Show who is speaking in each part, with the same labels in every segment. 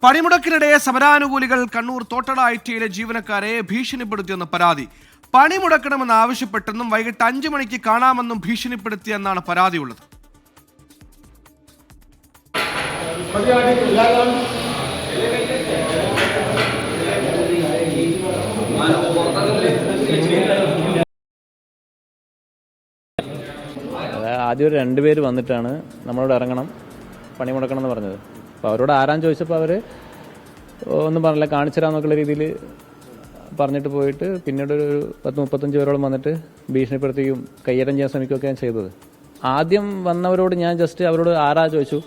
Speaker 1: പണിമുടക്കിനിടെ സമരാനുകൂലികൾ കണ്ണൂർ തോട്ടട ഐടിയിലെ ജീവനക്കാരെ ഭീഷണിപ്പെടുത്തിയെന്ന് പരാതി. പണിമുടക്കണമെന്ന് ആവശ്യപ്പെട്ടെന്നും വൈകിട്ട് 5 മണിക്ക് കാണാമെന്നും ഭീഷണിപ്പെടുത്തിയെന്നാണ് പരാതിയുള്ളത്.
Speaker 2: ആദ്യം ഒരു 2 പേര് വന്നിട്ടാണ് നമ്മളോട് ഇറങ്ങണം, പണിമുടക്കണം എന്ന് പറഞ്ഞത്. അപ്പോൾ അവരോട് ആരാന്ന് ചോദിച്ചപ്പോൾ അവർ ഒന്നും പറഞ്ഞില്ല, കാണിച്ചു തരാമെന്നൊക്കെയുള്ള രീതിയിൽ പറഞ്ഞിട്ട് പോയിട്ട് പിന്നീട് ഒരു 10-35 പേരോളം വന്നിട്ട് ഭീഷണിപ്പെടുത്തുകയും കയ്യേറ്റം ചെയ്യാൻ ശ്രമിക്കുകയൊക്കെയാണ് ചെയ്തത്. ആദ്യം വന്നവരോട് ഞാൻ ജസ്റ്റ് അവരോട് ആരാ ചോദിച്ചു,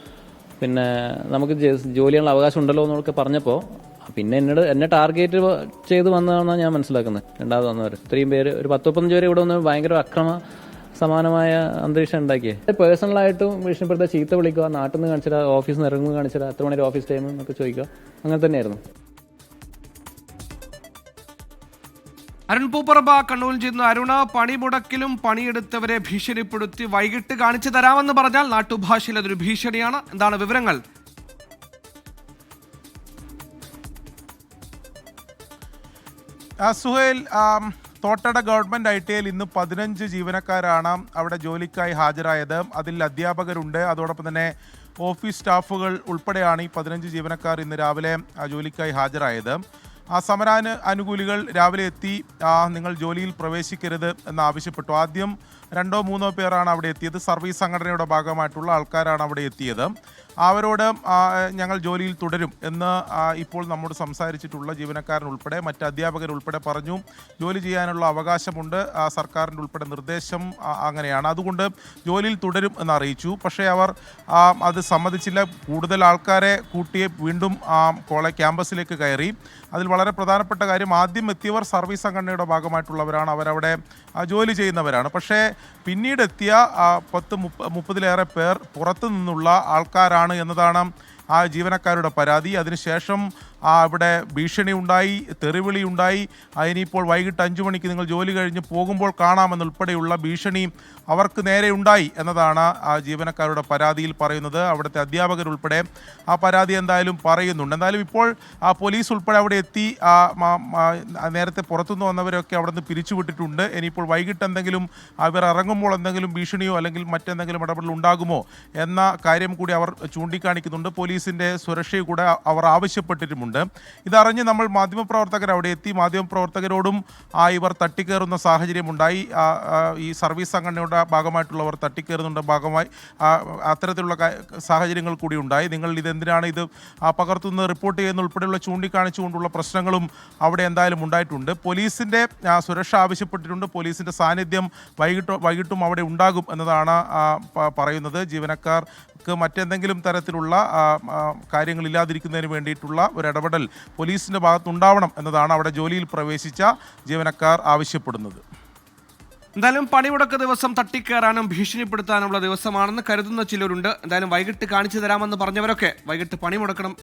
Speaker 2: പിന്നെ നമുക്ക് ജോലി ചെയ്യാനുള്ള അവകാശം ഉണ്ടല്ലോ എന്നൊക്കെ പറഞ്ഞപ്പോൾ പിന്നെ എന്നെ ടാർഗറ്റ് ചെയ്ത് വന്നതാണെന്നാണ് ഞാൻ മനസ്സിലാക്കുന്നത്. രണ്ടാമത് വന്നവർ ഇത്രയും പേര്, ഒരു 10-15 പേര് ഇവിടെ വന്ന് ഭയങ്കര സമാനമായ അന്തരീക്ഷം ഉണ്ടാക്കിയത്. പേഴ്സണലായിട്ടും ഭീഷണിപ്പെടുത്താൻ, ചീത്ത വിളിക്കുക, നാട്ടിൽ നിന്ന് കാണിച്ചാൽ, ഓഫീസിൽ നിന്ന് ഇറങ്ങുമ്പോൾ കാണിച്ചാൽ, എത്ര മണി ഓഫീസ് ടൈം എന്നൊക്കെ ചോദിക്കുക, അങ്ങനെ തന്നെയായിരുന്നു.
Speaker 1: അരുൺ പൂപ്പറമ്പ കണ്ണൂരിൽ ചെയ്യുന്ന അരുണ, പണിമുടക്കിലും പണിയെടുത്തവരെ ഭീഷണിപ്പെടുത്തി വൈകിട്ട് കാണിച്ചു തരാമെന്ന് പറഞ്ഞാൽ നാട്ടുഭാഷയിൽ അതൊരു ഭീഷണിയാണ്. എന്താണ് വിവരങ്ങൾ?
Speaker 3: സുഹേൽ, തോട്ടട ഗവൺമെൻറ് ITയിൽ ഇന്ന് 15 ജീവനക്കാരാണ് അവിടെ ജോലിക്കായി ഹാജരായത്. അതിൽ അധ്യാപകരുണ്ട്, അതോടൊപ്പം തന്നെ ഓഫീസ് സ്റ്റാഫുകൾ ഉൾപ്പെടെയാണ് ഈ 15 ജീവനക്കാർ ഇന്ന് രാവിലെ ജോലിക്കായി ഹാജരായത്. സമരാനുകൂലികൾ രാവിലെ എത്തി നിങ്ങൾ ജോലിയിൽ പ്രവേശിക്കരുത് എന്നാവശ്യപ്പെട്ടു. ആദ്യം 2-3 പേരാണ് അവിടെ എത്തിയത്. സർവീസ് സംഘടനയുടെ ഭാഗമായിട്ടുള്ള ആൾക്കാരാണ് അവിടെ എത്തിയത്. അവരോട് ഞങ്ങൾ ജോലിയിൽ തുടരും എന്ന് ഇപ്പോൾ നമ്മോട് സംസാരിച്ചിട്ടുള്ള ജീവനക്കാരൻ ഉൾപ്പെടെ മറ്റ് അധ്യാപകരുൾപ്പെടെ പറഞ്ഞു. ജോലി ചെയ്യാനുള്ള അവകാശമുണ്ട്, സർക്കാരിൻ്റെ ഉൾപ്പെടെ നിർദ്ദേശം അങ്ങനെയാണ്, അതുകൊണ്ട് ജോലിയിൽ തുടരും എന്ന് അറിയിച്ചു. പക്ഷേ അവർ അത് സമ്മതിച്ചില്ല. കൂടുതൽ ആൾക്കാരെ കൂട്ടി വീണ്ടും ക്യാമ്പസിലേക്ക് കയറി. അതിൽ വളരെ പ്രധാനപ്പെട്ട കാര്യം, ആദ്യം എത്തിയവർ സർവീസ് സംഘടനയുടെ ഭാഗമായിട്ടുള്ളവരാണ്, അവരവിടെ ജോലി ചെയ്യുന്നവരാണ്. പക്ഷേ പിന്നീട് എത്തിയ 10-30-ലേറെ പേർ പുറത്തു നിന്നുള്ള ആൾക്കാരാണ് എന്നതാണ് ആ ജീവനക്കാരുടെ പരാതി. അതിനുശേഷം അവിടെ ഭീഷണി ഉണ്ടായി, തെറിവിളി ഉണ്ടായി. അതിനിപ്പോൾ വൈകിട്ട് 5 മണിക്ക് നിങ്ങൾ ജോലി കഴിഞ്ഞ് പോകുമ്പോൾ കാണാമെന്നുൾപ്പെടെയുള്ള ഭീഷണി അവർക്ക് നേരെ ഉണ്ടായി എന്നതാണ് ആ ജീവനക്കാരുടെ പരാതിയിൽ പറയുന്നത്. അവിടുത്തെ അധ്യാപകരുൾപ്പെടെ ആ പരാതി എന്തായാലും പറയുന്നുണ്ട്. എന്തായാലും ഇപ്പോൾ പോലീസ് ഉൾപ്പെടെ അവിടെ എത്തി നേരത്തെ പുറത്തുനിന്ന് വന്നവരൊക്കെ അവിടെ നിന്ന് പിരിച്ചുവിട്ടിട്ടുണ്ട്. ഇനിയിപ്പോൾ വൈകിട്ട് എന്തെങ്കിലും അവർ ഇറങ്ങുമ്പോൾ എന്തെങ്കിലും ഭീഷണിയോ അല്ലെങ്കിൽ മറ്റെന്തെങ്കിലും ഇടപെടൽ ഉണ്ടാകുമോ എന്ന കാര്യം കൂടി അവർ ചൂണ്ടിക്കാണിക്കുന്നുണ്ട്. പോലീസിൻ്റെ സുരക്ഷയും കൂടെ അവർ ആവശ്യപ്പെട്ടിട്ടുമുണ്ട്. ഇതറിഞ്ഞ് നമ്മൾ മാധ്യമപ്രവർത്തകർ അവിടെ എത്തി. മാധ്യമപ്രവർത്തകരോടും ഇവർ തട്ടിക്കയറുന്ന സാഹചര്യമുണ്ടായി. ഈ സർവീസ് സംഘടനയുടെ ഭാഗമായിട്ടുള്ളവർ തട്ടിക്കയറുന്നുണ്ട്, ഭാഗമായി അത്തരത്തിലുള്ള സാഹചര്യങ്ങൾ കൂടി ഉണ്ടായി. നിങ്ങൾ ഇതെന്തിനാണ് ഇത് പകർത്തുന്നത്, റിപ്പോർട്ട് ചെയ്യുന്ന ഉൾപ്പെടെയുള്ള ചൂണ്ടിക്കാണിച്ചുകൊണ്ടുള്ള പ്രശ്നങ്ങളും അവിടെ ഉണ്ടായിട്ടുണ്ട്. പോലീസിൻ്റെ സുരക്ഷ ആവശ്യപ്പെട്ടിട്ടുണ്ട്. പോലീസിൻ്റെ സാന്നിധ്യം വൈകിട്ടും അവിടെ ഉണ്ടാകും എന്നതാണ് പറയുന്നത്. ജീവനക്കാർക്ക് മറ്റെന്തെങ്കിലും തരത്തിലുള്ള കാര്യങ്ങളില്ലാതിരിക്കുന്നതിന് വേണ്ടിയിട്ടുള്ള ഒരു ഇടപെടൽ പോലീസിൻ്റെ ഭാഗത്തുണ്ടാവണം എന്നതാണ് അവിടെ ജോലിയിൽ പ്രവേശിച്ച ജീവനക്കാർ ആവശ്യപ്പെടുന്നത്.
Speaker 1: എന്തായാലും പണിമുടക്ക് ദിവസം തട്ടിക്കയറാനും ഭീഷണിപ്പെടുത്താനുള്ള ദിവസമാണെന്ന് കരുതുന്ന ചിലരുണ്ട്. എന്തായാലും വൈകിട്ട് കാണിച്ചു തരാമെന്ന് പറഞ്ഞവരൊക്കെ വൈകിട്ട് പണിമുടക്കണം.